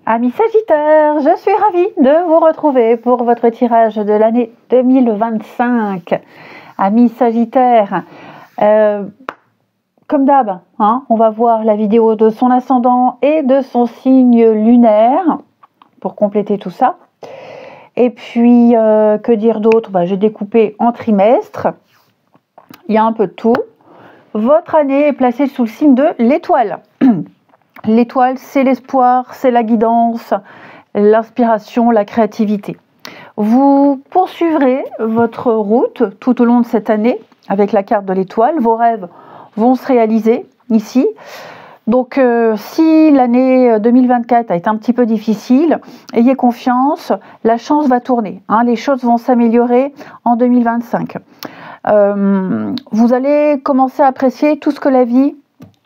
Amis Sagittaires, je suis ravie de vous retrouver pour votre tirage de l'année 2025. Amis Sagittaires, comme d'hab, on va voir la vidéo de son ascendant et de son signe lunaire pour compléter tout ça. Et puis, que dire d'autre? J'ai découpé en trimestres. Il y a un peu de tout. Votre année est placée sous le signe de l'étoile. L'étoile, c'est l'espoir, c'est la guidance, l'inspiration, la créativité. Vous poursuivrez votre route tout au long de cette année avec la carte de l'étoile. Vos rêves vont se réaliser ici. Donc, si l'année 2024 a été un petit peu difficile, ayez confiance, la chance va tourner. Les choses vont s'améliorer en 2025. Vous allez commencer à apprécier tout ce que la vie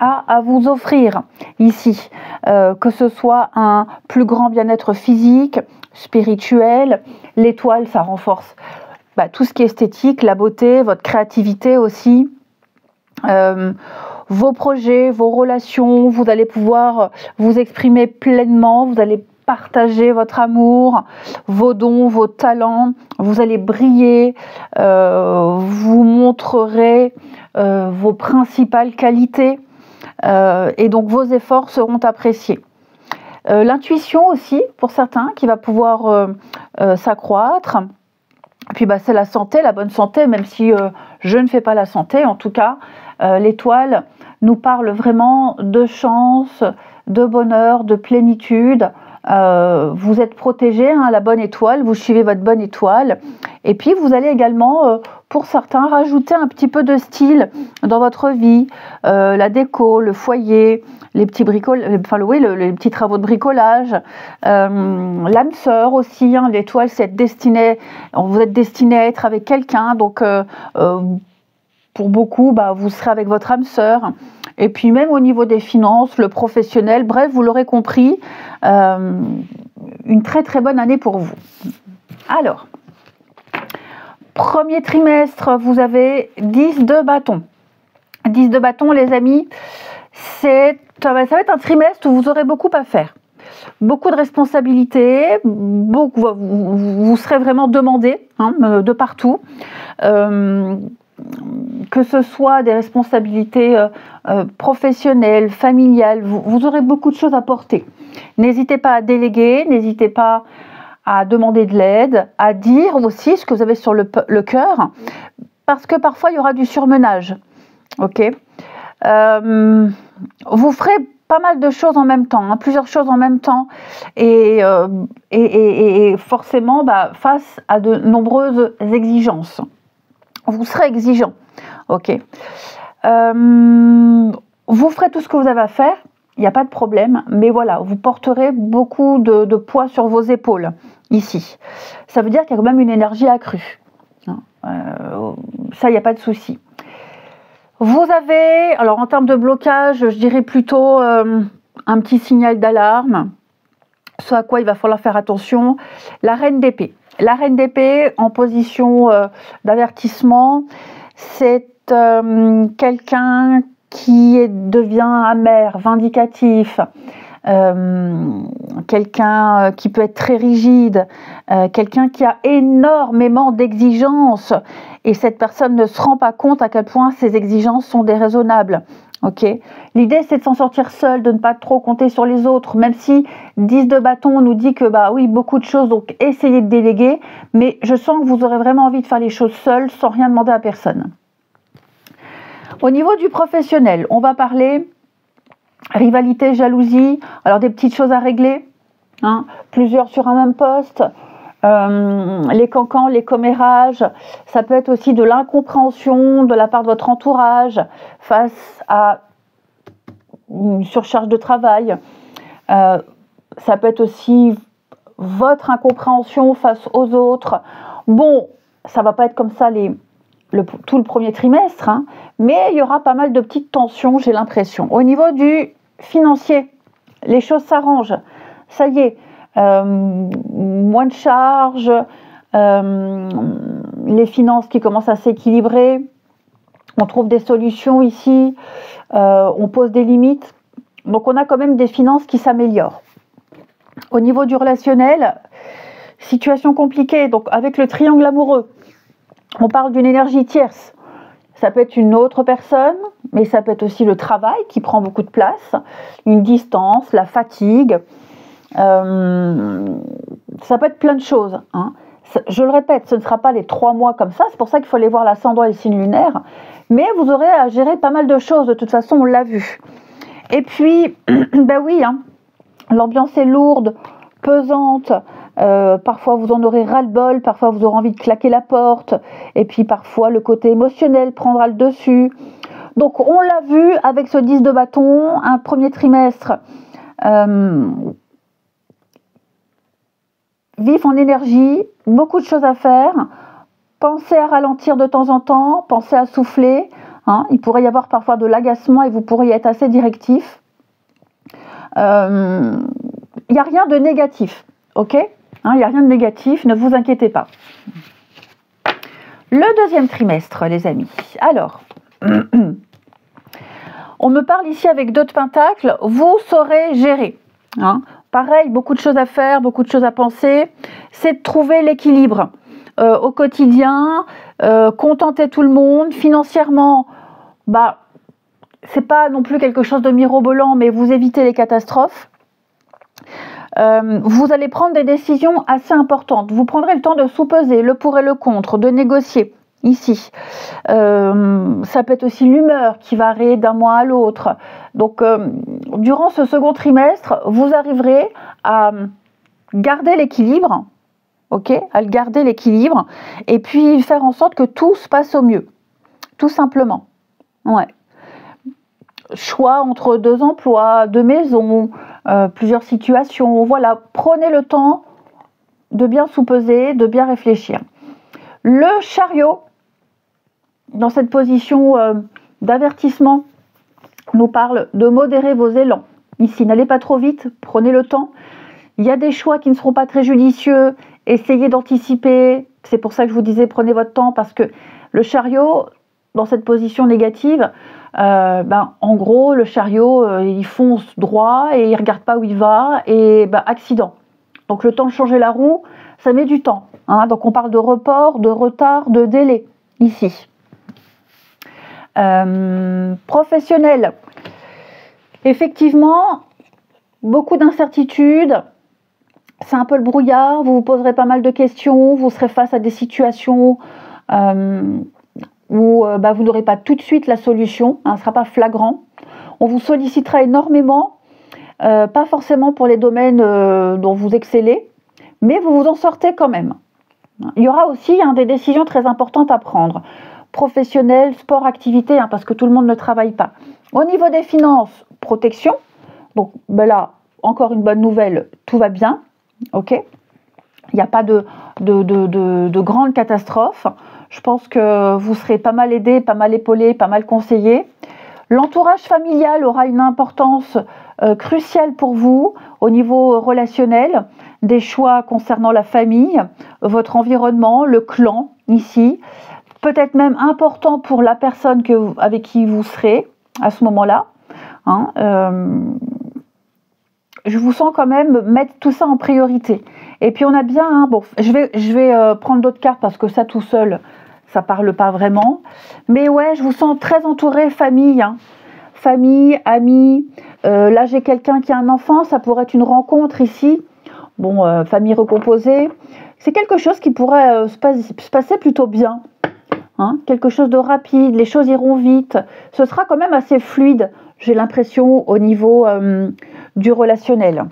à vous offrir ici, que ce soit un plus grand bien-être physique, spirituel. L'étoile, ça renforce tout ce qui est esthétique, la beauté, votre créativité aussi, vos projets, vos relations. Vous allez pouvoir vous exprimer pleinement, vous allez partager votre amour, vos dons, vos talents, vous allez briller, vous montrerez vos principales qualités. Et donc vos efforts seront appréciés. L'intuition aussi, pour certains, qui va pouvoir s'accroître. Puis c'est la santé, la bonne santé, même si je ne fais pas la santé. En tout cas, l'étoile nous parle vraiment de chance, de bonheur, de plénitude. Vous êtes protégé, la bonne étoile, vous suivez votre bonne étoile. Et puis vous allez également, pour certains, rajouter un petit peu de style dans votre vie, la déco, le foyer, les petits les petits travaux de bricolage, l'âme sœur aussi. L'étoile, vous êtes destiné à être avec quelqu'un, donc pour beaucoup, vous serez avec votre âme sœur. Et puis même au niveau des finances, le professionnel, bref, vous l'aurez compris, une très très bonne année pour vous. Alors, premier trimestre, vous avez 10 de bâton. 10 de bâton, les amis, ça va être un trimestre où vous aurez beaucoup à faire. Beaucoup de responsabilités, vous serez vraiment demandé de partout. Que ce soit des responsabilités professionnelles, familiales, vous aurez beaucoup de choses à porter. N'hésitez pas à déléguer, n'hésitez pas à demander de l'aide, à dire aussi ce que vous avez sur le cœur, parce que parfois il y aura du surmenage. Ok. Vous ferez pas mal de choses en même temps, plusieurs choses en même temps, et forcément face à de nombreuses exigences. Vous serez exigeant, ok. Vous ferez tout ce que vous avez à faire, il n'y a pas de problème, mais voilà, vous porterez beaucoup de poids sur vos épaules, ici. Ça veut dire qu'il y a quand même une énergie accrue. Ça, il n'y a pas de souci. Vous avez, alors en termes de blocage, je dirais plutôt un petit signal d'alarme, ce à quoi il va falloir faire attention. La reine d'épée. La reine d'épée en position d'avertissement, c'est quelqu'un qui devient amer, vindicatif, quelqu'un qui peut être très rigide, quelqu'un qui a énormément d'exigences et cette personne ne se rend pas compte à quel point ces exigences sont déraisonnables. Okay. L'idée, c'est de s'en sortir seul, de ne pas trop compter sur les autres, même si 10 de bâton nous dit que oui, beaucoup de choses, donc essayez de déléguer, mais je sens que vous aurez vraiment envie de faire les choses seul, sans rien demander à personne. Au niveau du professionnel, on va parler rivalité, jalousie, alors des petites choses à régler, plusieurs sur un même poste, les cancans, les commérages, ça peut être aussi de l'incompréhension de la part de votre entourage face à une surcharge de travail. Ça peut être aussi votre incompréhension face aux autres. Bon, ça va pas être comme ça tout le premier trimestre, mais il y aura pas mal de petites tensions, j'ai l'impression. Au niveau du financier, les choses s'arrangent. Ça y est, moins de charges, les finances qui commencent à s'équilibrer, on trouve des solutions ici, on pose des limites. Donc on a quand même des finances qui s'améliorent. Au niveau du relationnel, situation compliquée. Donc avec le triangle amoureux, on parle d'une énergie tierce. Ça peut être une autre personne, mais ça peut être aussi le travail qui prend beaucoup de place, une distance, la fatigue. Ça peut être plein de choses. Hein. Je le répète, ce ne sera pas les 3 mois comme ça. C'est pour ça qu'il faut aller voir l'ascendant et le signe lunaire. Mais vous aurez à gérer pas mal de choses. De toute façon, on l'a vu. Et puis, ben oui, hein, l'ambiance est lourde, pesante. Parfois vous en aurez ras-le-bol, parfois vous aurez envie de claquer la porte, et puis parfois le côté émotionnel prendra le dessus. Donc on l'a vu avec ce 10 de bâton, un premier trimestre vif en énergie, beaucoup de choses à faire. Pensez à ralentir de temps en temps, pensez à souffler. Hein. Il pourrait y avoir parfois de l'agacement et vous pourriez être assez directif. Il n'y a rien de négatif, ok ? Il n'y a rien de négatif, ne vous inquiétez pas. Le deuxième trimestre, les amis. Alors, on me parle ici avec 2 de pentacles, vous saurez gérer. Hein. Pareil, beaucoup de choses à faire, beaucoup de choses à penser. C'est de trouver l'équilibre au quotidien, contenter tout le monde. Financièrement, c'est pas non plus quelque chose de mirobolant, mais vous évitez les catastrophes. Vous allez prendre des décisions assez importantes. Vous prendrez le temps de sous-peser le pour et le contre, de négocier ici. Ça peut être aussi l'humeur qui varie d'un mois à l'autre. Donc, durant ce second trimestre, vous arriverez à garder l'équilibre, ok, à le garder l'équilibre, et puis faire en sorte que tout se passe au mieux, tout simplement. Ouais. Choix entre 2 emplois, 2 maisons, plusieurs situations. Voilà, prenez le temps de bien sous-peser, de bien réfléchir. Le chariot, dans cette position d'avertissement, nous parle de modérer vos élans. Ici, n'allez pas trop vite, prenez le temps. Il y a des choix qui ne seront pas très judicieux, essayez d'anticiper. C'est pour ça que je vous disais, prenez votre temps, parce que le chariot, dans cette position négative, en gros, le chariot, il fonce droit et il ne regarde pas où il va, et accident. Donc le temps de changer la roue, ça met du temps. Hein. Donc on parle de report, de retard, de délai, ici. Professionnel. Effectivement, beaucoup d'incertitudes. C'est un peu le brouillard, vous vous poserez pas mal de questions, vous serez face à des situations où vous n'aurez pas tout de suite la solution, hein, ce ne sera pas flagrant. On vous sollicitera énormément, pas forcément pour les domaines dont vous excellez, mais vous vous en sortez quand même. Il y aura aussi des décisions très importantes à prendre, professionnelles, sport, activité, parce que tout le monde ne travaille pas. Au niveau des finances, protection, donc là, encore une bonne nouvelle, tout va bien, ok ? Il n'y a pas de grandes catastrophes. Je pense que vous serez pas mal aidé, pas mal épaulé, pas mal conseillé. L'entourage familial aura une importance cruciale pour vous au niveau relationnel, des choix concernant la famille, votre environnement, le clan ici, peut-être même important pour la personne avec qui vous serez à ce moment-là. Hein, je vous sens quand même mettre tout ça en priorité. Et puis on a bien, je vais prendre d'autres cartes parce que ça tout seul, ça parle pas vraiment. Mais ouais, je vous sens très entouré, famille, famille, amis. Là j'ai quelqu'un qui a un enfant, ça pourrait être une rencontre ici. Bon, famille recomposée. C'est quelque chose qui pourrait se passer plutôt bien. Hein, quelque chose de rapide, les choses iront vite. Ce sera quand même assez fluide, j'ai l'impression, au niveau du relationnel.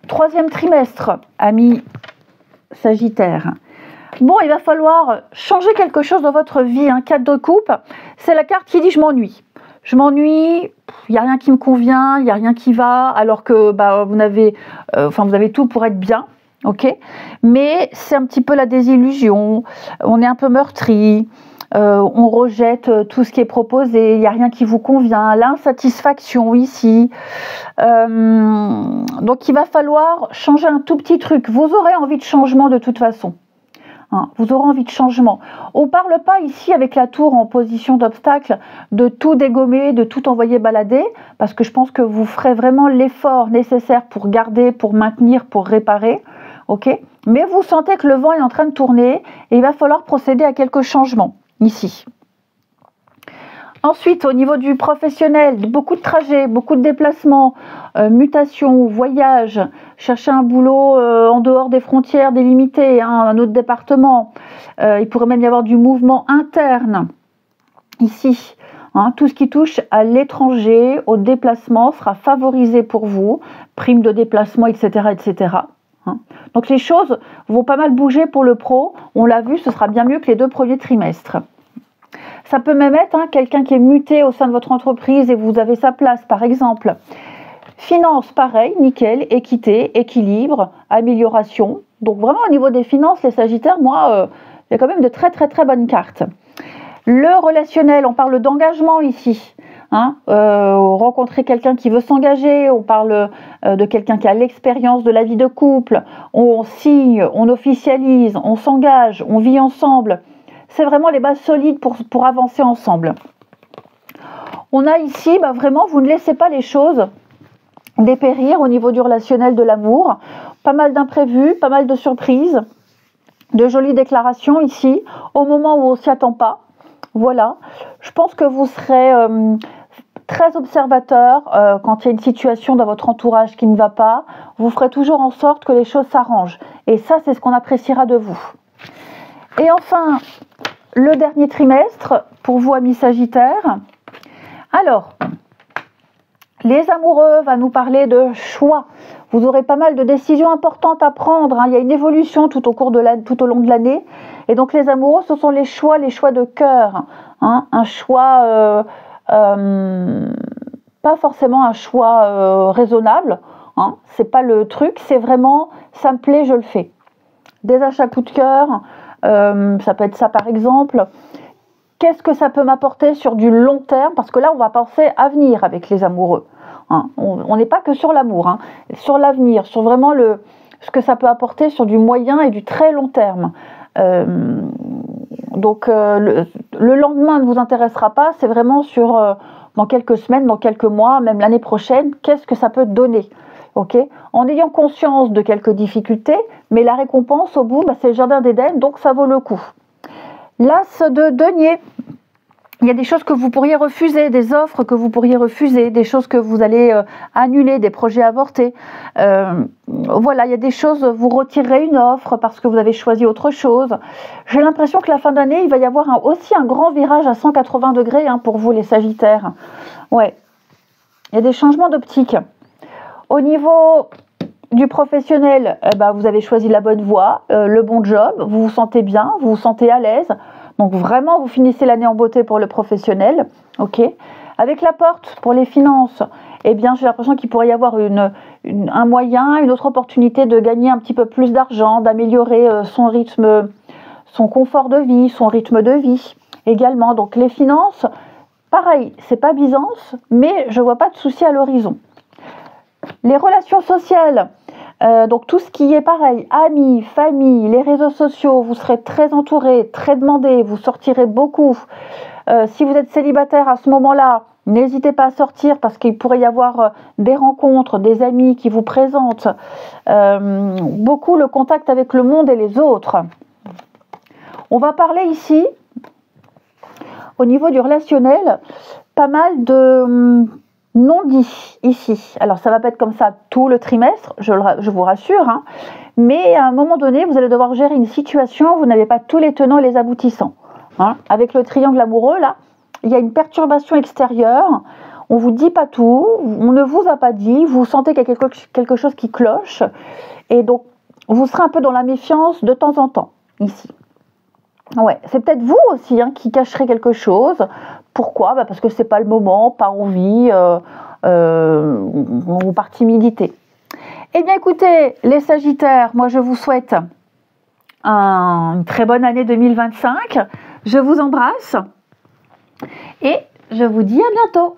Troisième trimestre, amis Sagittaire. Bon, il va falloir changer quelque chose dans votre vie. 4 de coupe, c'est la carte qui dit je m'ennuie. Je m'ennuie, il n'y a rien qui me convient, il n'y a rien qui va, alors que vous avez tout pour être bien. Ok, mais c'est un petit peu la désillusion, on est un peu meurtri, on rejette tout ce qui est proposé, il n'y a rien qui vous convient, l'insatisfaction ici. Donc il va falloir changer un tout petit truc. Vous aurez envie de changement de toute façon. Hein, vous aurez envie de changement. On ne parle pas ici avec la tour en position d'obstacle de tout dégommer, de tout envoyer balader, parce que je pense que vous ferez vraiment l'effort nécessaire pour garder, pour maintenir, pour réparer. Okay, mais vous sentez que le vent est en train de tourner et il va falloir procéder à quelques changements ici. Ensuite, au niveau du professionnel, beaucoup de trajets, beaucoup de déplacements, mutations, voyages, chercher un boulot en dehors des frontières délimitées, hein, un autre département. Il pourrait même y avoir du mouvement interne ici. Hein, tout ce qui touche à l'étranger, au déplacement sera favorisé pour vous, prime de déplacement, etc., etc. Hein. Donc les choses vont pas mal bouger pour le pro. On l'a vu, ce sera bien mieux que les 2 premiers trimestres. Ça peut même être quelqu'un qui est muté au sein de votre entreprise et vous avez sa place, par exemple. Finances, pareil, nickel, équité, équilibre, amélioration. Donc vraiment au niveau des finances, les Sagittaires, moi, il y a quand même de très très très bonnes cartes. Le relationnel, on parle d'engagement ici. Hein, rencontrer quelqu'un qui veut s'engager, on parle de quelqu'un qui a l'expérience de la vie de couple, on signe, on officialise, on s'engage, on vit ensemble. C'est vraiment les bases solides pour avancer ensemble. On a ici, vraiment, vous ne laissez pas les choses dépérir au niveau du relationnel, de l'amour. Pas mal d'imprévus, pas mal de surprises, de jolies déclarations ici, au moment où on ne s'y attend pas. Voilà, je pense que vous serez très observateur quand il y a une situation dans votre entourage qui ne va pas. Vous ferez toujours en sorte que les choses s'arrangent. Et ça, c'est ce qu'on appréciera de vous. Et enfin, le dernier trimestre, pour vous, amis Sagittaires. Alors, les amoureux va nous parler de choix. Vous aurez pas mal de décisions importantes à prendre. Hein. Il y a une évolution tout au long de l'année. Et donc, les amoureux, ce sont les choix de cœur. Hein. Un choix, pas forcément un choix raisonnable. Hein. C'est pas le truc, c'est vraiment, ça me plaît, je le fais. Des achats coup de cœur. Ça peut être ça par exemple. Qu'est-ce que ça peut m'apporter sur du long terme? Parce que là, on va penser avenir avec les amoureux. Hein. On n'est pas que sur l'amour, hein. Sur l'avenir, sur vraiment ce que ça peut apporter sur du moyen et du très long terme. Donc, le lendemain ne vous intéressera pas, c'est vraiment sur dans quelques semaines, dans quelques mois, même l'année prochaine, qu'est-ce que ça peut donner? Okay, en ayant conscience de quelques difficultés, mais la récompense au bout, c'est le jardin d'Éden, donc ça vaut le coup. L'as de denier, il y a des choses que vous pourriez refuser, des offres que vous pourriez refuser, des choses que vous allez annuler, des projets avortés. Voilà, il y a des choses, vous retirerez une offre parce que vous avez choisi autre chose. J'ai l'impression que la fin d'année, il va y avoir aussi un grand virage à 180 degrés pour vous les Sagittaires. Ouais, il y a des changements d'optique. Au niveau du professionnel, vous avez choisi la bonne voie, le bon job, vous vous sentez bien, vous vous sentez à l'aise. Donc vraiment, vous finissez l'année en beauté pour le professionnel. Okay. Avec la porte pour les finances, j'ai l'impression qu'il pourrait y avoir un moyen, une autre opportunité de gagner un petit peu plus d'argent, d'améliorer son rythme, son confort de vie, son rythme de vie également. Donc les finances, pareil, c'est pas Byzance, mais je vois pas de souci à l'horizon. Les relations sociales, donc tout ce qui est pareil, amis, famille, les réseaux sociaux, vous serez très entouré, très demandé, vous sortirez beaucoup. Si vous êtes célibataire à ce moment-là, n'hésitez pas à sortir parce qu'il pourrait y avoir des rencontres, des amis qui vous présentent. Beaucoup le contact avec le monde et les autres. On va parler ici, au niveau du relationnel, pas mal de non-dit ici. Alors ça va pas être comme ça tout le trimestre, je vous rassure, mais à un moment donné, vous allez devoir gérer une situation où vous n'avez pas tous les tenants et les aboutissants. Avec le triangle amoureux, là, il y a une perturbation extérieure, on ne vous dit pas tout, on ne vous a pas dit, vous sentez qu'il y a quelque chose qui cloche, et donc vous serez un peu dans la méfiance de temps en temps, ici. Ouais, c'est peut-être vous aussi qui cacherez quelque chose. Pourquoi ? Parce que c'est pas le moment, pas envie, ou par timidité. Eh bien écoutez, les Sagittaires, moi je vous souhaite une très bonne année 2025. Je vous embrasse et je vous dis à bientôt.